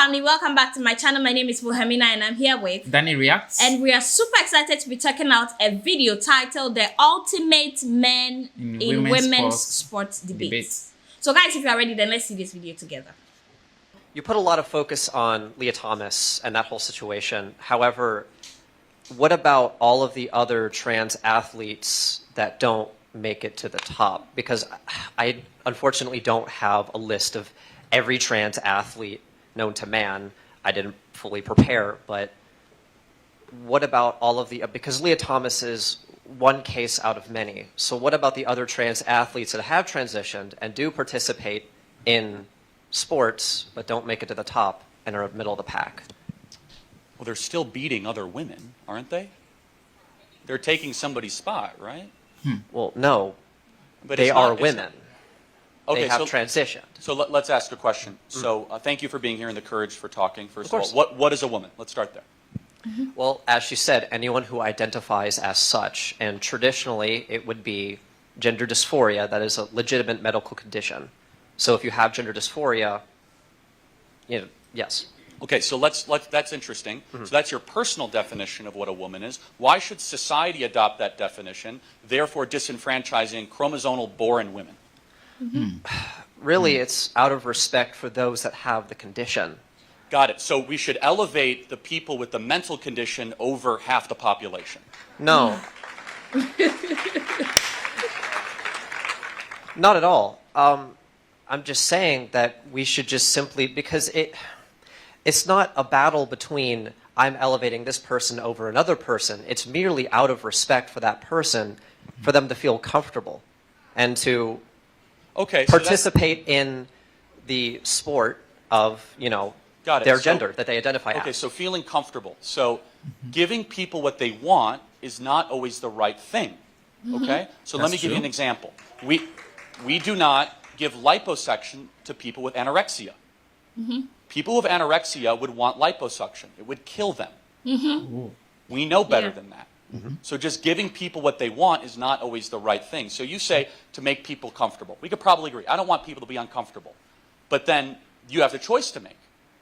family, welcome back to my channel. My name is Wilhelmina and I'm here with Danny Reacts. And we are super excited to be checking out a video titled The Ultimate Men in Women's Sports Debates. So guys, if you are ready, then let's see this video together. You put a lot of focus on Leah Thomas and that whole situation. However, what about all of the other trans athletes that don't make it to the top? Because I unfortunately don't have a list of every trans athlete known to man. I didn't fully prepare, but what about all of the, because Leah Thomas is one case out of many. So what about the other trans athletes that have transitioned and do participate in sports, but don't make it to the top and are middle of the pack? Well, they're still beating other women, aren't they? They're taking somebody's spot, right? Well, no, But they it's are not- women. Okay, They have so, transitioned. so let's ask a question. So thank you for being here and the courage for talking, first of course. all. What is a woman? Let's start there. Well, as she said, anyone who identifies as such, and traditionally it would be gender dysphoria. That is a legitimate medical condition. So if you have gender dysphoria, you know, yes. Okay, so that's interesting. So that's your personal definition of what a woman is. Why should society adopt that definition, therefore disenfranchising chromosomal-born women? Really, it's out of respect for those that have the condition. Got it. So we should elevate the people with the mental condition over half the population. No. Not at all. I'm just saying that we should just simply, because it's not a battle between I'm elevating this person over another person. It's merely out of respect for that person, for them to feel comfortable and to participate in the sport of, you know, their gender that they identify as. Okay, so feeling comfortable. So giving people what they want is not always the right thing. Okay? So let me give you an example. We do not give liposuction to people with anorexia. People with anorexia would want liposuction. It would kill them. We know better than that. So just giving people what they want is not always the right thing. So you say to make people comfortable. We could probably agree. I don't want people to be uncomfortable. But then you have the choice to make.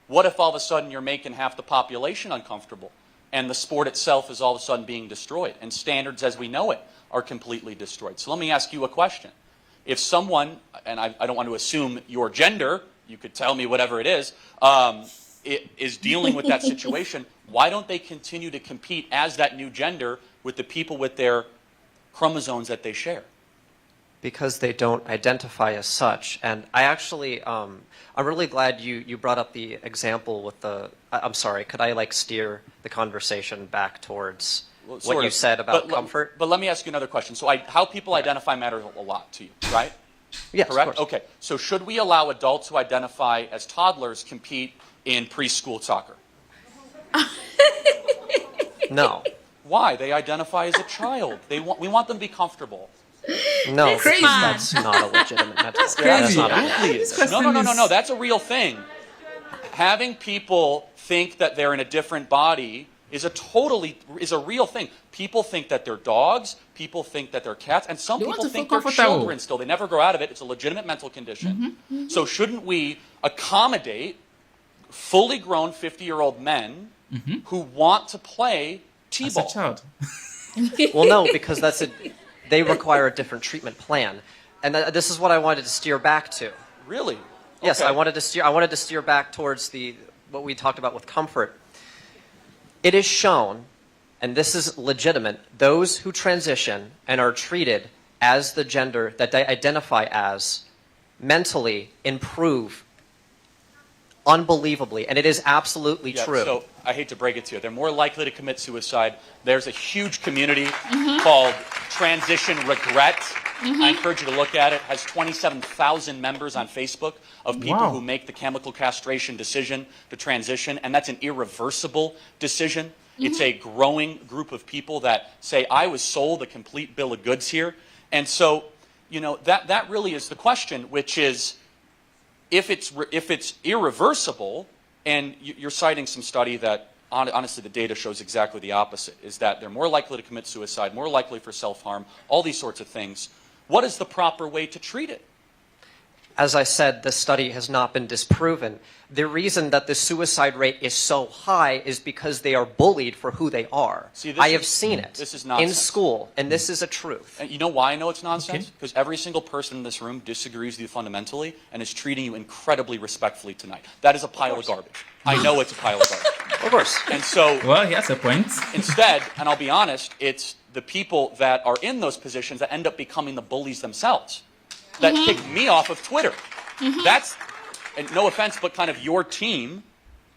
What if all of a sudden you're making half the population uncomfortable and the sport itself is all of a sudden being destroyed and standards as we know it are completely destroyed? So let me ask you a question. If someone, and I don't want to assume your gender, you could tell me whatever it is dealing with that situation, why don't they continue to compete as that new gender with the people with their chromosomes that they share? Because they don't identify as such. And I actually, I'm really glad you brought up the example with the, I'm sorry, could I like steer the conversation back towards what you said about comfort? But let me ask you another question. So how people identify matters a lot to you, right? Yes, correct? Of course. Okay, so should we allow adults who identify as toddlers compete in preschool soccer? No. Why? They identify as a child. We want them to be comfortable. No, crazy. that's not a legitimate mental. That's crazy. No. That's a real thing. Having people think that they're in a different body is a real thing. People think that they're dogs. People think that they're cats, and some people think they're children still. They never grow out of it. It's a legitimate mental condition. So shouldn't we accommodate fully grown 50-year-old men who want to play t-ball? As a child. Well, no, because they require a different treatment plan, and this is what I wanted to steer back to. Really? Yes, Okay. I wanted to steer back towards what we talked about with comfort. It is shown, and this is legitimate, those who transition and are treated as the gender that they identify as mentally improve unbelievably, and it is absolutely true. So I hate to break it to you. They're more likely to commit suicide. There's a huge community called Transition Regret. I encourage you to look at it. It has 27,000 members on Facebook of people who make the chemical castration decision to transition, and that's an irreversible decision. It's a growing group of people that say, I was sold a complete bill of goods here. And so, you know, that really is the question, which is, if it's irreversible, and you're citing some study that honestly the data shows exactly the opposite, is that they're more likely to commit suicide, more likely for self-harm, all these sorts of things. What is the proper way to treat it? as I said, the study has not been disproven. The reason that the suicide rate is so high is because they are bullied for who they are. See, I have seen it this is nonsense. in school, and this is a truth. And you know why I know it's nonsense? Because every single person in this room disagrees with you fundamentally and is treating you incredibly respectfully tonight. That is a pile of garbage. I know it's a pile of garbage. Of course. And so, Well, he has a point. instead, and I'll be honest, it's the people that are in those positions that end up becoming the bullies themselves, that kick me off of Twitter. That's, and no offense, but kind of your team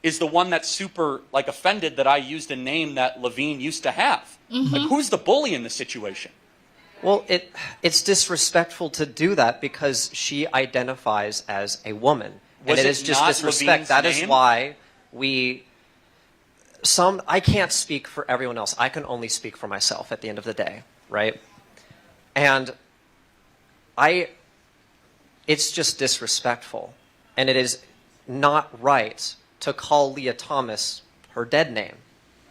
is the one that's super like offended that I used a name that Levine used to have. Like, who's the bully in this situation? Well, it's disrespectful to do that because she identifies as a woman. Was and it is just not disrespect. Levine's That is name? why I can't speak for everyone else. I can only speak for myself at the end of the day, right? And it's just disrespectful. And it is not right to call Leah Thomas her dead name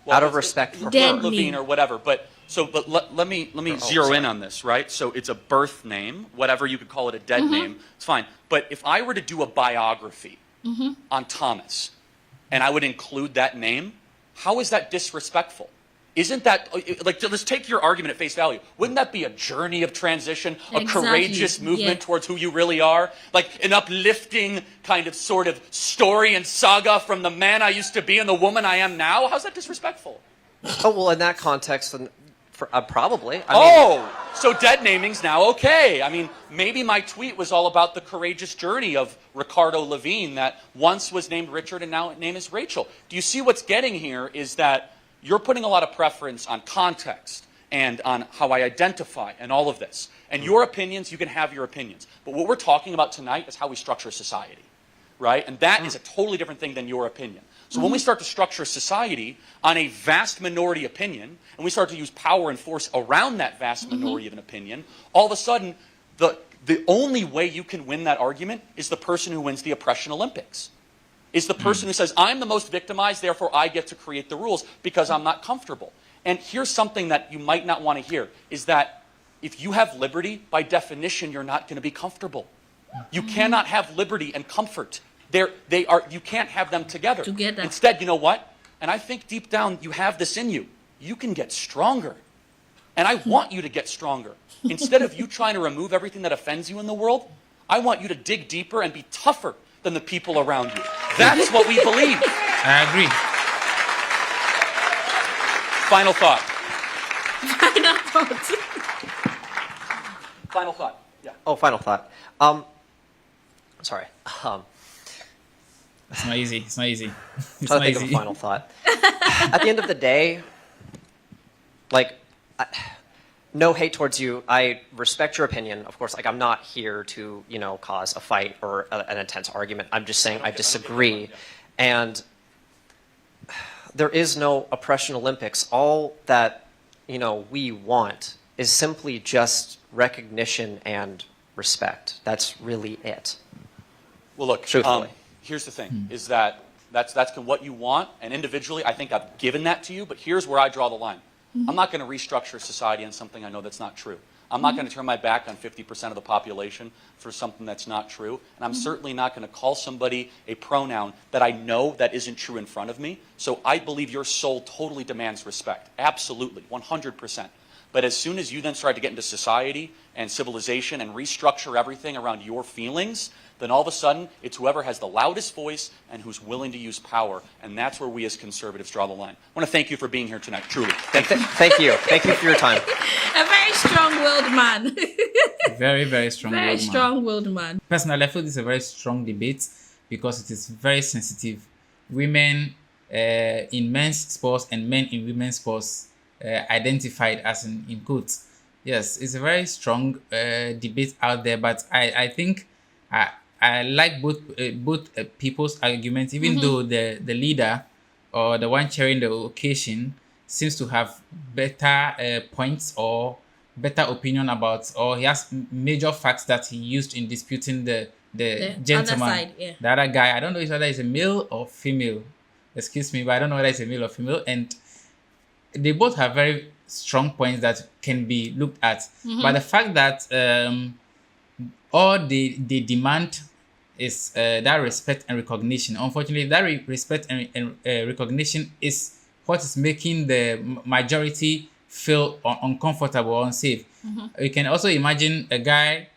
out of respect for Dead her. Levine or whatever. But let me zero in on this, right? So it's a birth name, whatever you could call it, a dead name. It's fine. But if I were to do a biography on Thomas, and I would include that name, how is that disrespectful? Isn't that, like, let's take your argument at face value. Wouldn't that be a journey of transition, a courageous movement towards who you really are? Like an uplifting kind of sort of story and saga from the man I used to be and the woman I am now? How's that disrespectful? Oh, well, in that context, then, probably. I mean, So dead naming's now okay. I mean, maybe my tweet was all about the courageous journey of Ricardo Levine that once was named Richard and now name is Rachel. Do you see what's getting here is that you're putting a lot of preference on context and on how I identify and all of this. And your opinions, you can have your opinions. But what we're talking about tonight is how we structure society, right? And that is a totally different thing than your opinion. So when we start to structure society on a vast minority opinion, and we start to use power and force around that vast minority of an opinion, all of a sudden, the only way you can win that argument is the person who wins the oppression Olympics. Is the person who says, I'm the most victimized, therefore I get to create the rules because I'm not comfortable. And here's something that you might not want to hear, is that if you have liberty, by definition, you're not going to be comfortable. You cannot have liberty and comfort. You can't have them together. Instead, you know what? And I think deep down you have this in you. You can get stronger. And I want you to get stronger. Instead of you trying to remove everything that offends you in the world, I want you to dig deeper and be tougher than the people around you. That's what we believe. I agree. Final thought. Final thought. Final thought. Yeah. Oh, final thought. Sorry. It's not easy. It's not easy. It's Trying not to think of easy. a final thought. At the end of the day, like, no hate towards you. I respect your opinion. Of course, like, I'm not here to, cause a fight or an intense argument. I'm just saying I disagree. And there is no oppression Olympics. All that, we want is simply just recognition and respect. That's really it. Well, look, Truthfully. here's the thing, is that that's what you want, and individually, I think I've given that to you, but here's where I draw the line. I'm not going to restructure society on something I know that's not true. I'm not going to turn my back on 50% of the population for something that's not true, and I'm certainly not going to call somebody a pronoun that I know that isn't true in front of me. So I believe your soul totally demands respect. Absolutely, 100%. But as soon as you then start to get into society and civilization and restructure everything around your feelings, then all of a sudden, it's whoever has the loudest voice and who's willing to use power. And that's where we as conservatives draw the line. I want to thank you for being here tonight, truly. Thank you. Thank you. Thank you for your time. A very strong-willed man. Very, very strong. Very strong-willed man. Personally, I feel this is a very strong debate because it is very sensitive. Women in men's sports and men in women's sports identified as in quotes. Yes, it's a very strong debate out there, but I think I like both people's arguments, even though the leader or the one chairing the occasion seems to have better points or better opinion about, or he has major facts that he used in disputing the gentleman, other side, yeah. the other guy. I don't know whether it's a male or female. Excuse me, but I don't know whether it's a male or female. And they both have very strong points that can be looked at. But the fact that all they demand is that respect and recognition. Unfortunately, that respect and recognition is what is making the majority feel uncomfortable or unsafe. You can also imagine a guy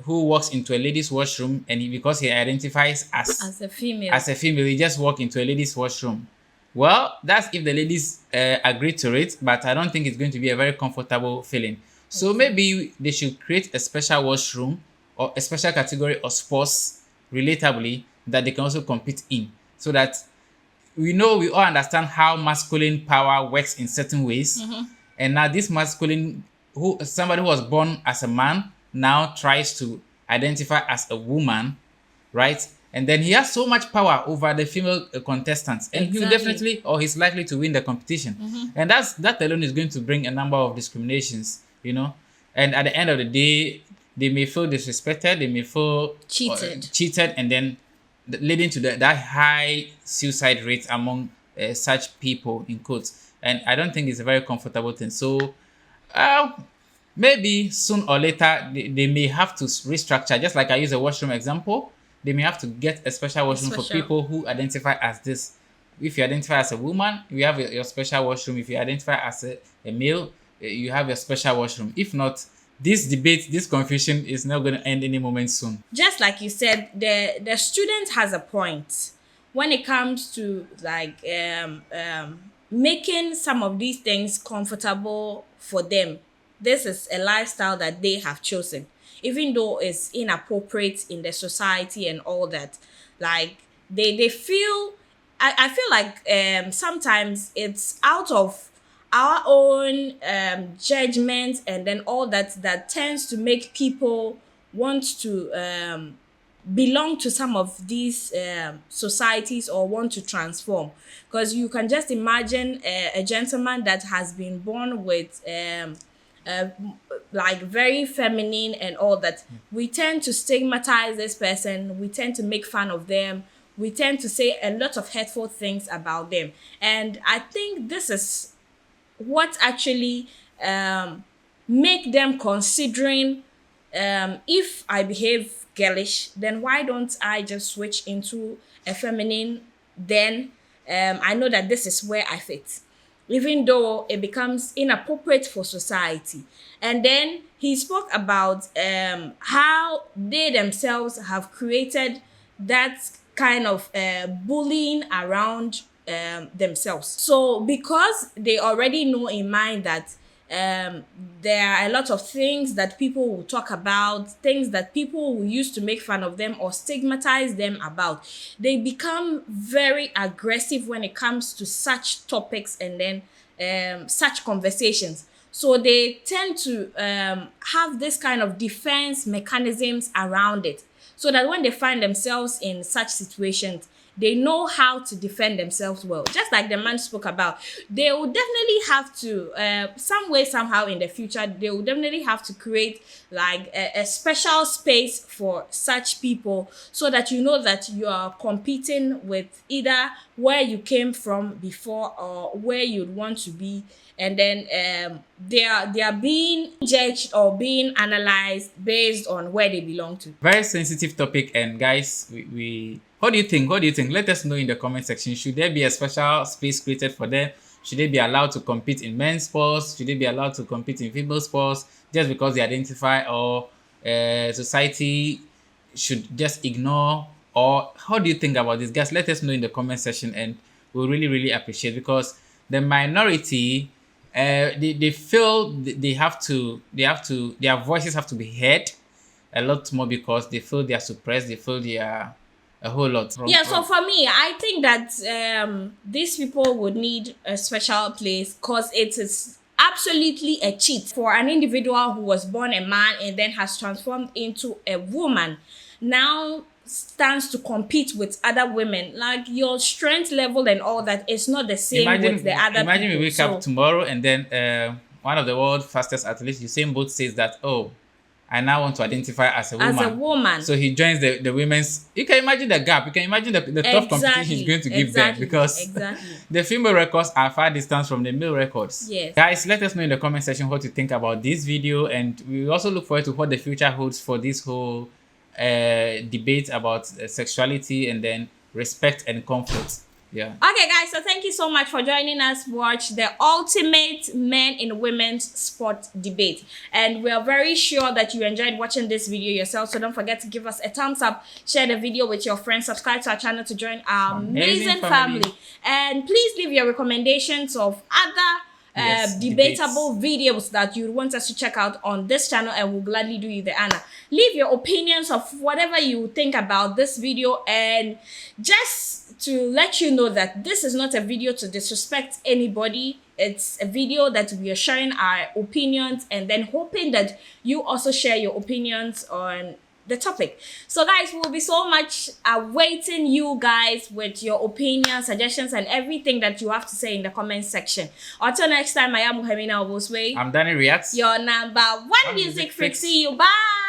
who walks into a ladies' washroom and because he identifies as a female, he just walk into a ladies' washroom. Well, that's if the ladies agree to it, but I don't think it's going to be a very comfortable feeling. So maybe they should create a special washroom or a special category of sports, relatably, that they can also compete in, so that we all understand how masculine power works in certain ways. And now this masculine, somebody who was born as a man now tries to identify as a woman, right? And then he has so much power over the female contestants, and he will definitely, or he's likely to win the competition. And that alone is going to bring a number of discriminations, And at the end of the day, they may feel disrespected, they may feel cheated, and then leading to that high suicide rate among such people, in quotes. And I don't think it's a very comfortable thing. So maybe soon or later, they may have to restructure, just like I use a washroom example. They may have to get a special washroom for people who identify as this. If you identify as a woman, you have your special washroom. If you identify as a male, you have your special washroom. If not, this debate, this confusion is not going to end any moment soon. Just like you said, the student has a point when it comes to like making some of these things comfortable for them. This is a lifestyle that they have chosen, even though it's inappropriate in the society and all that. Like they feel, I feel like sometimes it's out of our own judgment and then all that tends to make people want to belong to some of these societies or want to transform. Because you can just imagine a gentleman that has been born with like very feminine and all that. We tend to stigmatize this person, we tend to make fun of them, we tend to say a lot of hurtful things about them. And I think this is what actually make them considering, if I behave girlish, then why don't I just switch into a feminine? Then I know that this is where I fit, even though it becomes inappropriate for society. And then he spoke about how they themselves have created that kind of bullying around themselves. So because they already know in mind that there are a lot of things that people will talk about, things that people will use to make fun of them or stigmatize them about, they become very aggressive when it comes to such topics and then such conversations. So they tend to have this kind of defense mechanisms around it, so that when they find themselves in such situations, they know how to defend themselves well. Just like the man spoke about, they will definitely have to, some way, somehow in the future, they will definitely have to create like a special space for such people, so that you know that you are competing with either where you came from before or where you'd want to be. And then they are being judged or being analyzed based on where they belong to. Very sensitive topic. And guys, we what do you think? Let us know in the comment section. Should there be a special space created for them? Should they be allowed to compete in men's sports? Should they be allowed to compete in female sports just because they identify, or society should just ignore? Or how do you think about this, guys? Let us know in the comment section, and we'll really, really appreciate, because the minority, they feel their voices have to be heard a lot more, because they feel they are suppressed, they feel they are a whole lot. So for me, I think that these people would need a special place, because it is absolutely a cheat for an individual who was born a man and then has transformed into a woman, now stands to compete with other women. Like, your strength level and all that is not the same with the other people. Imagine we wake up tomorrow and then one of the world's fastest athletes, Usain Bolt, says that, oh, I now want to identify as a woman. So he joins the women's. You can imagine the gap. You can imagine the tough competition he's going to give them, because the female records are far distance from the male records. Yes. Guys, let us know in the comment section what you think about this video, and we also look forward to what the future holds for this whole debate about sexuality and then respect and comfort. Yeah. Okay, guys, so thank you so much for joining us watch the ultimate men in women's sport debate. And we are very sure that you enjoyed watching this video yourself. So don't forget to give us a thumbs up, share the video with your friends, subscribe to our channel to join our amazing family. And please leave your recommendations of other debatable videos that you want us to check out on this channel, and we'll gladly do you the honor. Leave your opinions of whatever you think about this video, and just to let you know that this is not a video to disrespect anybody. It's a video that we are sharing our opinions and then hoping that you also share your opinions on the topic. So guys, we'll be so much awaiting you guys with your opinions, suggestions, and everything that you have to say in the comment section. Until next time, I am Wil Sway. I'm Danny Reacts. Your number one music freak. See you. Bye.